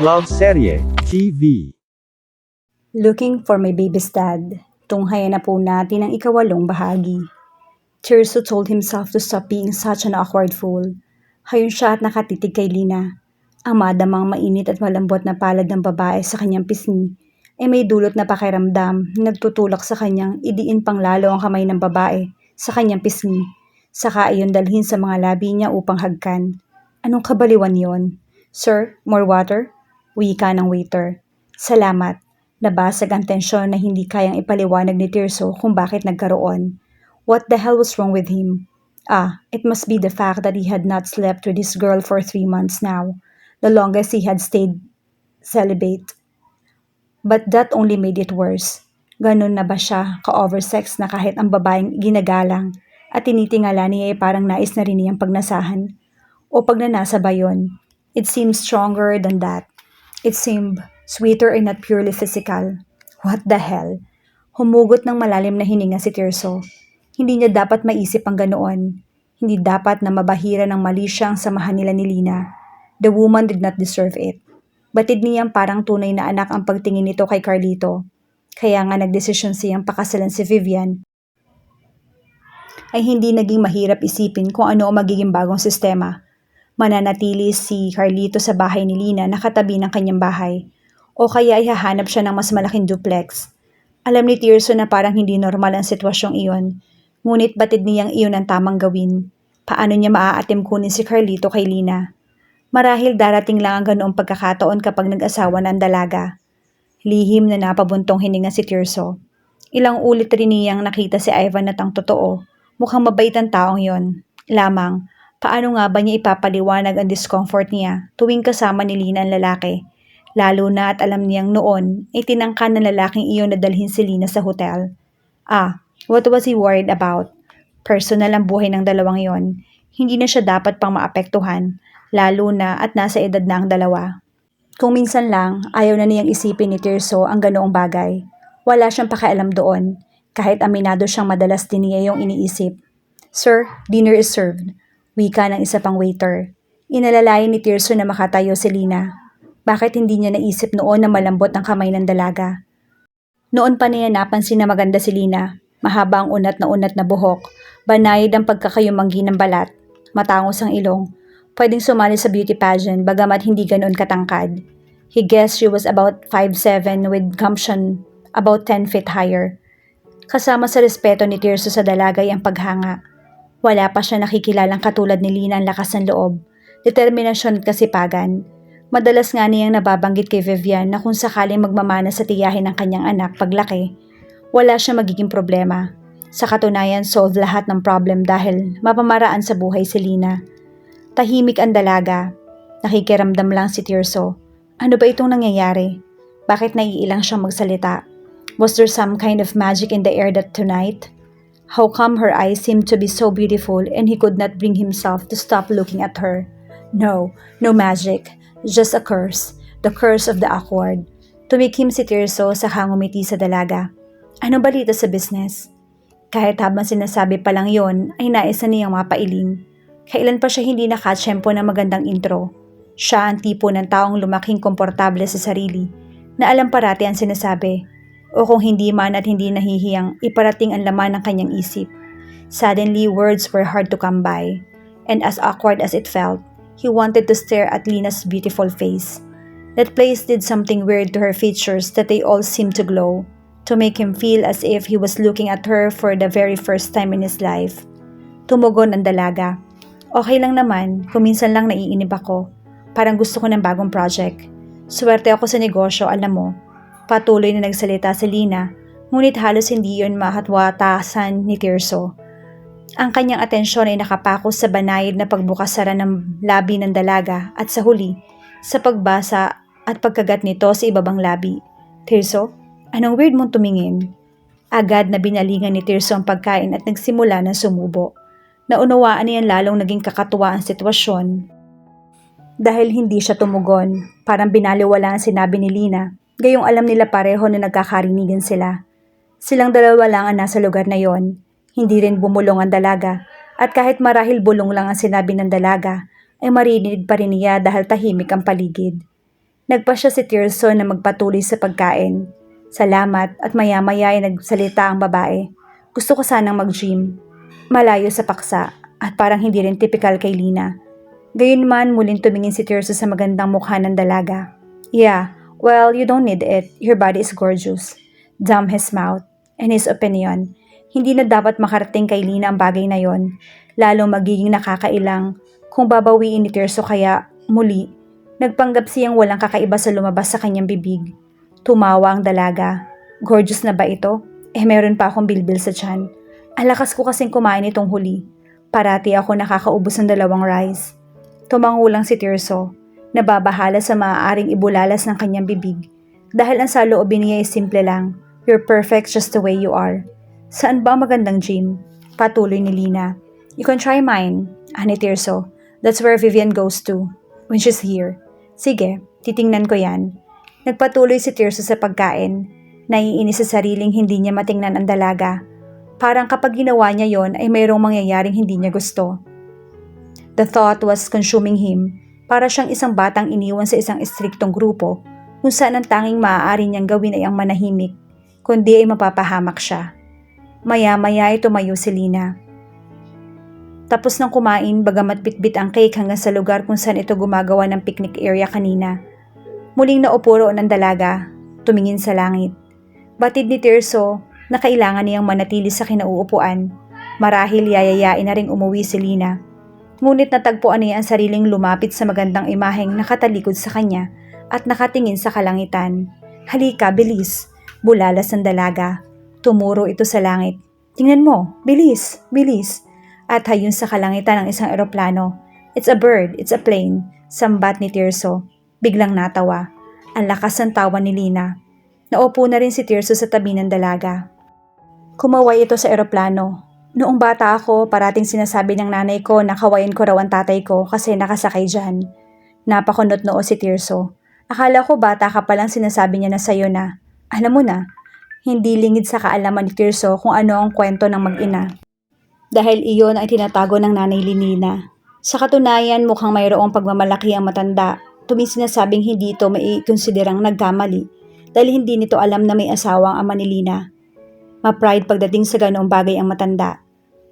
Love Serye TV. Looking for my baby's dad. Tunghayan na po natin ang ikawalong bahagi. Tirso told himself to stop being such an awkward fool. Hayon siya at nakatitig kay Lina. Ang madamang mainit at malambot na palad ng babae sa kanyang pisngi ay may dulot na pakiramdam na nagtutulak sa kanyang idiin pang lalo ang kamay ng babae sa kanyang pisngi. Saka ayon dalhin sa mga labi niya upang hagkan. Anong kabaliwan yon? Sir, more water? Wika ng waiter. Salamat. Nabasag ang tensyon na hindi kayang ipaliwanag ni Tirso kung bakit nagkaroon. What the hell was wrong with him? It must be the fact that he had not slept with his girl for 3 months now, the longest he had stayed celibate. But that only made it worse. Ganun na ba siya ka-oversex na kahit ang babaeng ginagalang at tinitingala niya ay parang nais na rin niyang pagnasahan? O pagnanasa ba yun? It seemed stronger than that. It seemed sweeter and not purely physical. What the hell? Humugot ng malalim na hininga si Tirso. Hindi niya dapat maisip ang ganoon. Hindi dapat na mabahira ng mali siya ang samahan nila ni Lina. The woman did not deserve it. Batid niyang parang tunay na anak ang pagtingin nito kay Carlito. Kaya nga nagdesisyon siyang pakasalan si Vivian. Ay hindi naging mahirap isipin kung ano ang magiging bagong sistema. Mananatili si Carlito sa bahay ni Lina na katabi ng kanyang bahay. O kaya ay hahanap siya ng mas malaking duplex. Alam ni Tirso na parang hindi normal ang sitwasyong iyon. Ngunit batid niyang iyon ang tamang gawin. Paano niya maaatim kunin si Carlito kay Lina? Marahil darating lang ang ganoong pagkakataon kapag nag-asawa na ang dalaga. Lihim na napabuntong hininga si Tirso. Ilang ulit rin niyang nakita si Ivan at ang totoo. Mukhang mabait ang taong yon. Lamang, paano nga ba niya ipapaliwanag ang discomfort niya tuwing kasama ni Lina ang lalaki? Lalo na at alam niyang noon ay tinangka ng lalaking iyon na dalhin si Lina sa hotel. What was he worried about? Personal ang buhay ng dalawang yon. Hindi na siya dapat pang maapektuhan, lalo na at nasa edad na ang dalawa. Kung minsan lang, ayaw na niyang isipin ni Tirso ang ganoong bagay. Wala siyang pakialam doon, kahit aminado siyang madalas din niya yung iniisip. Sir, dinner is served. Wika ng isa pang waiter. Inalalayan ni Tirso na makatayo si Lina. Bakit hindi niya naisip noon na malambot ang kamay ng dalaga? Noon pa niya napansin na maganda si Lina. Mahaba ang unat na buhok. Banayad ang pagkakayumanggi ng balat. Matangos ang ilong. Pwedeng sumali sa beauty pageant bagamat hindi ganoon katangkad. He guessed she was about 5'7" with gumption about 10 feet higher. Kasama sa respeto ni Tirso sa dalagay ang paghanga. Wala pa siya nakikilalang katulad ni Lina ang lakas ng loob, determinasyon at kasipagan. Madalas nga niyang nababanggit kay Vivian na kung sakaling magmamana sa tiyahin ng kanyang anak paglaki, wala siya magiging problema. Sa katunayan, solve lahat ng problem dahil mapamaraan sa buhay si Lina. Tahimik ang dalaga. Nakikiramdam lang si Tirso. Ano ba itong nangyayari? Bakit naiilang siyang magsalita? Was there some kind of magic in the air that tonight? How come her eyes seemed to be so beautiful and he could not bring himself to stop looking at her? No magic. Just a curse. The curse of the awkward. Tumikim si Tirso sa ngumiti sa dalaga. Ano balita sa business? Kahit habang sinasabi pa lang yon, ay nais na niyang mapailing. Kailan pa siya hindi nakatsyempo ng magandang intro? Siya ang tipo ng taong lumaking komportable sa sarili, na alam parati ang sinasabi, o kung hindi man at hindi nahihiyang iparating ang laman ng kanyang isip. Suddenly, words were hard to come by, and as awkward as it felt, he wanted to stare at Lina's beautiful face. That place did something weird to her features that they all seemed to glow, to make him feel as if he was looking at her for the very first time in his life. Tumugon ang dalaga. Okay lang naman, kung minsan lang naiinip ako. Parang gusto ko ng bagong project. Swerte ako sa negosyo, alam mo. Patuloy na nagsalita si Lina, ngunit halos hindi yun mahatwatasan ni Tirso. Ang kanyang atensyon ay nakapako sa banayad na pagbukas-sara ng labi ng dalaga at sa huli, sa pagbasa at pagkagat nito sa ibabang labi. Tirso, anong weird mong tumingin? Agad na binalingan ni Tirso ang pagkain at nagsimula ng sumubo. Naunawaan niyan lalong naging kakatuwa ang sitwasyon. Dahil hindi siya tumugon, parang binaliwala ang sinabi ni Lina, gayong alam nila pareho na nagkakarinigan sila. Silang dalawa lang ang nasa lugar na yon. Hindi rin bumulong ang dalaga, at kahit marahil bulong lang ang sinabi ng dalaga, ay marinig pa rin niya dahil tahimik ang paligid. Nagpa siya si Tirso na magpatuloy sa pagkain. Salamat at maya-maya ay nagsalita ang babae. Gusto ko sanang mag-gym. Malayo sa paksa at parang hindi rin typical kay Lina. Gayunman muling tumingin si Tirso sa magandang mukha ng dalaga. Yeah, well, you don't need it. Your body is gorgeous. Damn his mouth. In his opinion, hindi na dapat makarating kay Lina ang bagay na yon. Lalo magiging nakakailang kung babawiin ni Tirso kaya muli. Nagpanggap siyang walang kakaiba sa lumabas sa kanyang bibig. Tumawa ang dalaga. Gorgeous na ba ito? Meron pa akong bilbil sa tiyan. Ang lakas ko kasing kumain itong huli. Parati ako nakakaubos ng 2 rice. Tumangulang si Tirso. Nababahala sa maaaring ibulalas ng kanyang bibig. Dahil ang saloobin niya ay simple lang. You're perfect just the way you are. Saan ba ang magandang gym? Patuloy ni Lina. You can try mine, ani Tirso. That's where Vivian goes to when she's here. Sige, titingnan ko yan. Nagpatuloy si Tirso sa pagkain. Naiinis sa sariling hindi niya matingnan ang dalaga. Parang kapag ginawa niya yon ay mayroong mangyayaring hindi niya gusto. The thought was consuming him. Para siyang isang batang iniwan sa isang istriktong grupo kung saan ang tanging maaari niyang gawin ay ang manahimik, kundi ay mapapahamak siya. Maya-maya ay tumayo si Lina. Tapos nang kumain, bagamat bitbit ang cake hanggang sa lugar kung saan ito gumagawa ng picnic area kanina. Muling naupo roon ang dalaga, tumingin sa langit. Batid ni Tirso na kailangan niyang manatili sa kinauupuan. Marahil yayayain na ring umuwi si Lina. Ngunit natagpuan niya ang sariling lumapit sa magandang imaheng nakatalikod sa kanya at nakatingin sa kalangitan. Halika, bilis! Bulalas ng dalaga. Tumuro ito sa langit. Tingnan mo, bilis, bilis! At hayun sa kalangitan ng isang eroplano. It's a bird, it's a plane, sambat ni Tirso. Biglang natawa. Ang lakas ng tawa ni Lina. Naupo na rin si Tirso sa tabi ng dalaga. Kumaway ito sa eroplano. Noong bata ako, parating sinasabi ng nanay ko na kawayan ko raw ang tatay ko kasi nakasakay dyan. Napakunot noo si Tirso. Akala ko bata ka palang sinasabi niya na sa'yo na. Alam mo na, hindi lingid sa kaalaman ni Tirso kung ano ang kwento ng mag-ina. Dahil iyon ay tinatago ng nanay Linina. Sa katunayan, mukhang mayroong pagmamalaki ang matanda. Tuwing sinasabing hindi ito maikonsiderang nagkamali dahil hindi nito alam na may asawang ama ni Lina. Ma-pride pagdating sa ganoong bagay ang matanda.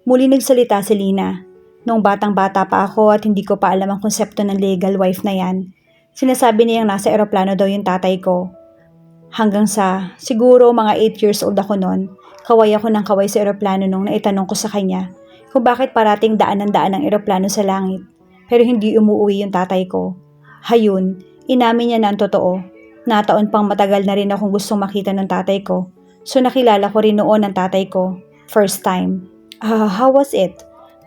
Muli nagsalita si Lina. Noong batang-bata pa ako at hindi ko pa alam ang konsepto ng legal wife na yan. Sinasabi niyang nasa eroplano daw yung tatay ko. Hanggang sa, siguro mga 8 years old ako noon, kaway ako ng kaway sa eroplano nung naitanong ko sa kanya kung bakit parating daan ng eroplano sa langit pero hindi umuwi yung tatay ko. Hayun, inamin niya na ang totoo. Nataon pang matagal na rin akong gustong makita ng tatay ko. So nakilala ko rin noon ang tatay ko. First time. How was it?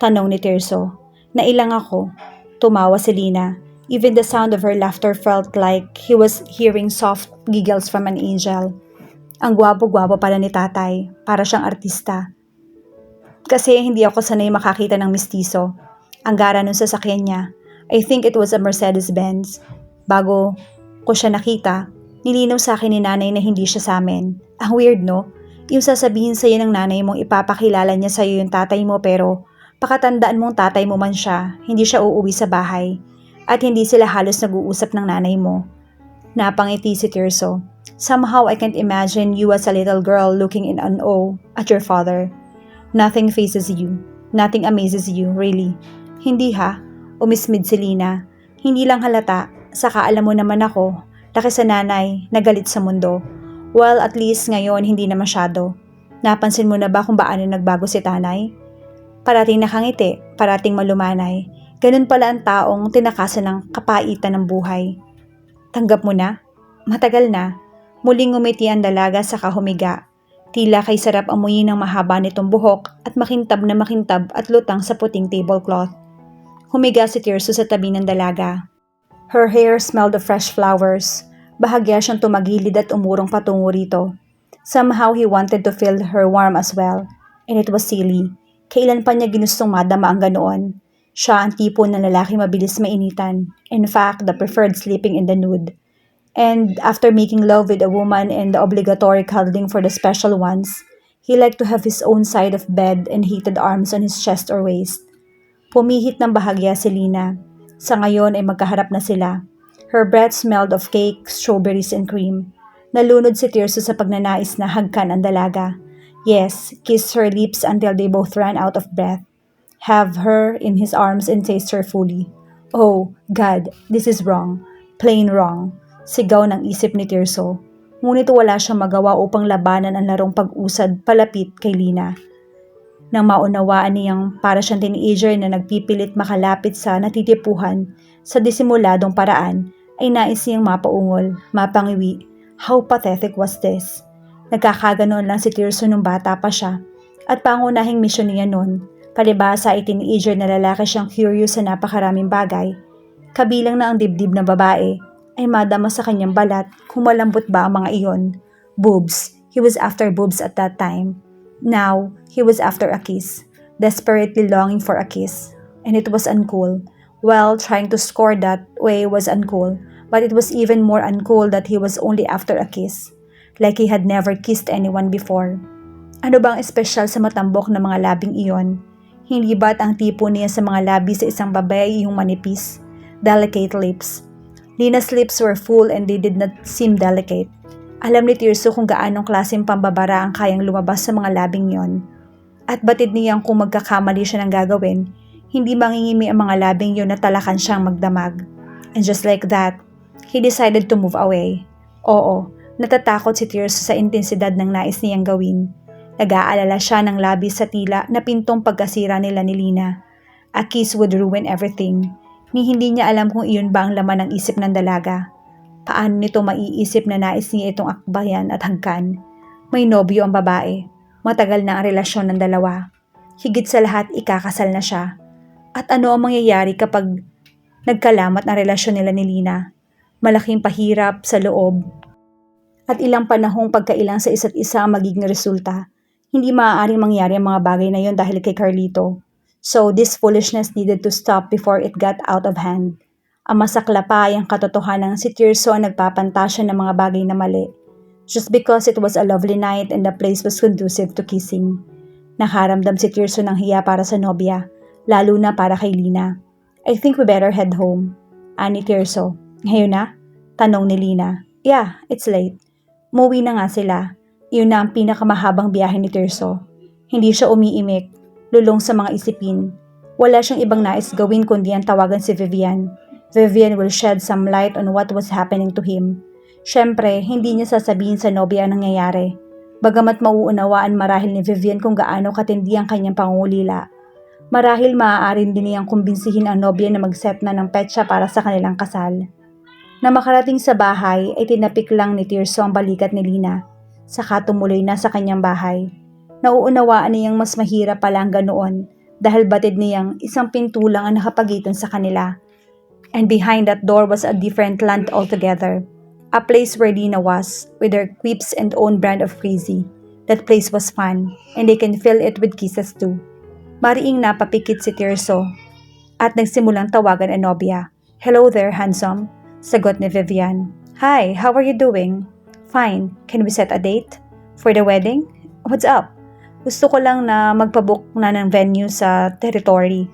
Tanong ni Tirso. Nailang ako. Tumawa si Lina. Even the sound of her laughter felt like he was hearing soft giggles from an angel. Ang gwapo-gwapo pala ni tatay. Para siyang artista. Kasi hindi ako sanay makakita ng mistiso. Ang gara nung sasakyan niya. I think it was a Mercedes-Benz. Bago ko siya nakita, nilinaw sa akin ni nanay na hindi siya sa amin. Ang weird, no? Yung sasabihin sa'yo ng nanay mong ipapakilala niya sa'yo yung tatay mo pero pakatandaan mong tatay mo man siya, hindi siya uuwi sa bahay. At hindi sila halos nag-uusap ng nanay mo. Napangiti si Tirso. Somehow I can't imagine you as a little girl looking in awe at your father. Nothing fazes you. Nothing amazes you, really. Hindi ha? Umismid si Lina. Hindi lang halata. Saka alam mo naman ako, laki sa nanay, nagalit sa mundo. Well, at least ngayon hindi na masyado. Napansin mo na ba kung paano nagbago si tanay? Parating nakangiti, parating malumanay. Ganun pala ang taong tinakasan ng kapaitan ng buhay. Tanggap mo na? Matagal na. Muling ngumiti ang dalaga saka humiga. Tila kay sarap amuyin ng mahaba nitong buhok at makintab na makintab at lutang sa puting tablecloth. Humiga si Tirso sa tabi ng dalaga. Her hair smelled of fresh flowers. Bahagya siyang tumagilid at umurong patungo rito. Somehow he wanted to feel her warm as well. And it was silly. Kailan pa niya ginustong madama ang ganoon? Siya ang tipo ng lalaki mabilis mainitan. In fact, the preferred sleeping in the nude. And after making love with a woman and the obligatory cuddling for the special ones, he liked to have his own side of bed and heated arms on his chest or waist. Pumihit ng bahagya si Lina. Sa ngayon ay magkaharap na sila. Her breath smelled of cake, strawberries, and cream. Nalunod si Tirso sa pagnanais na hagkan ang dalaga. Yes, kiss her lips until they both ran out of breath. Have her in his arms and taste her fully. Oh, God, this is wrong. Plain wrong. Sigaw ng isip ni Tirso. Ngunit wala siyang magawa upang labanan ang larong pag-usad palapit kay Lina. Nang maunawaan niyang para siyang teenager na nagpipilit makalapit sa natitipuhan sa disimuladong paraan, ay nais niyang mapaungol, mapangiwi. How pathetic was this? Nagkakaganoon lang si Tirso nung bata pa siya, at pangunahing misyon niya noon, palibasa ay teenager na lalaki siyang curious sa napakaraming bagay. Kabilang na ang dibdib ng babae, ay madama sa kanyang balat kung malambot ba ang mga iyon. Boobs. He was after boobs at that time. Now, he was after a kiss, desperately longing for a kiss. And it was uncool. Well, trying to score that way was uncool, but it was even more uncool that he was only after a kiss. Like he had never kissed anyone before. Ano bang espesyal sa matambok na mga labing iyon? Hindi ba't ang tipo niya sa mga labi sa isang babae yung manipis? Delicate lips. Lina's lips were full and they did not seem delicate. Alam ni Tirso kung gaanong klaseng pambabara ang kayang lumabas sa mga labing yon. At batid niyang kung magkakamali siya ng gagawin, hindi mangingimi ang mga labing yon na talakan siyang magdamag. And just like that, he decided to move away. Oo, natatakot si Tirso sa intensidad ng nais niyang gawin. Nag-aalala siya ng labis sa tila na pintong pagkasira nila ni Lina. A kiss would ruin everything. Ni hindi niya alam kung iyon ba ang laman ng isip ng dalaga. Paano nito maiisip na nais niya itong akbayan at hagkan? May nobyo ang babae. Matagal na ang relasyon ng dalawa. Higit sa lahat, ikakasal na siya. At ano ang mangyayari kapag nagkalamat ang relasyon nila ni Lina? Malaking pahirap sa loob. At ilang panahong pagkailang sa isa't isa ang magiging resulta. Hindi maaaring mangyari ang mga bagay na yon dahil kay Carlito. So this foolishness needed to stop before it got out of hand. Ang masakla pa ay ang katotohanan ng si Tirso ang nagpapantasya ng mga bagay na mali. Just because it was a lovely night and the place was conducive to kissing. Nakaramdam si Tirso ng hiya para sa nobya, lalo na para kay Lina. I think we better head home. Ani Tirso. Ngayon na? Tanong ni Lina. Yeah, it's late. Muwi na nga sila. Iyon na ang pinakamahabang biyahe ni Tirso. Hindi siya umiimik, lulong sa mga isipin. Wala siyang ibang nais gawin kundi ang tawagan si Vivian. Vivian will shed some light on what was happening to him. Siyempre, hindi niya sasabihin sa nobya ang nangyayari. Bagamat mauunawaan marahil ni Vivian kung gaano katindi ang kanyang pangungulila. Marahil maaaring din niyang kumbinsihin ang nobya na mag-set na ng petsa para sa kanilang kasal. Na makarating sa bahay ay tinapik lang ni Tirso ang balikat ni Lina. Saka tumuloy na sa kanyang bahay. Nauunawaan niyang mas mahirap pala ang ganoon dahil batid niyang isang pinto lang ang nakapagitan sa kanila. And behind that door was a different land altogether. A place where Lina was, with her quips and own brand of crazy. That place was fun, and they can fill it with kisses too. Mariing napapikit si Tirso, at nagsimulang tawagan ang nobya. Hello there, handsome, sagot ni Vivian. Hi, how are you doing? Fine, can we set a date? For the wedding? What's up? Gusto ko lang na magpabook na ng venue sa territory.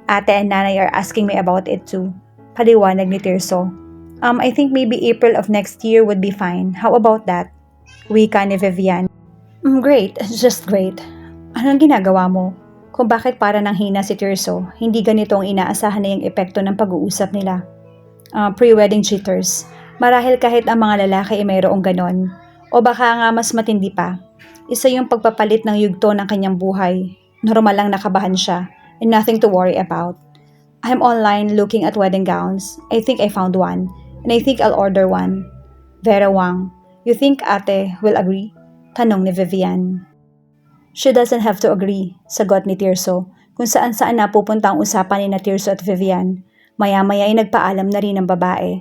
Ate and nanay are asking me about it too. Paliwanag ni Tirso. I think maybe April of next year would be fine. How about that? Wika ni Vivian. Great, just great. Anong ginagawa mo? Kung bakit para nang hina si Tirso, hindi ganito ang inaasahan na yung epekto ng pag-uusap nila. Pre-wedding jitters. Marahil kahit ang mga lalaki ay mayroong ganon. O baka nga mas matindi pa. Isa yung pagpapalit ng yugto ng kanyang buhay. Normal lang nakabahan siya and nothing to worry about. I'm online looking at wedding gowns. I think I found one. And I think I'll order one. Vera Wang, you think ate will agree? Tanong ni Vivian. She doesn't have to agree, sagot ni Tirso. Kung saan-saan napupunta ang usapan ni na Tirso at Vivian. Maya-maya ay nagpaalam na rin ang babae.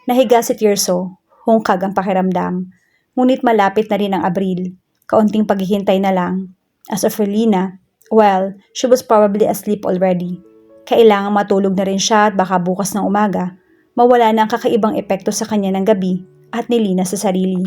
Nahiga si Tirso, hungkag ang pakiramdam. Ngunit malapit na rin ang Abril. Kaunting paghihintay na lang. As of Lina, well, she was probably asleep already. Kailangan matulog na rin siya at baka bukas ng umaga, mawala na ang kakaibang epekto sa kanya ng gabi at ni Lina sa sarili.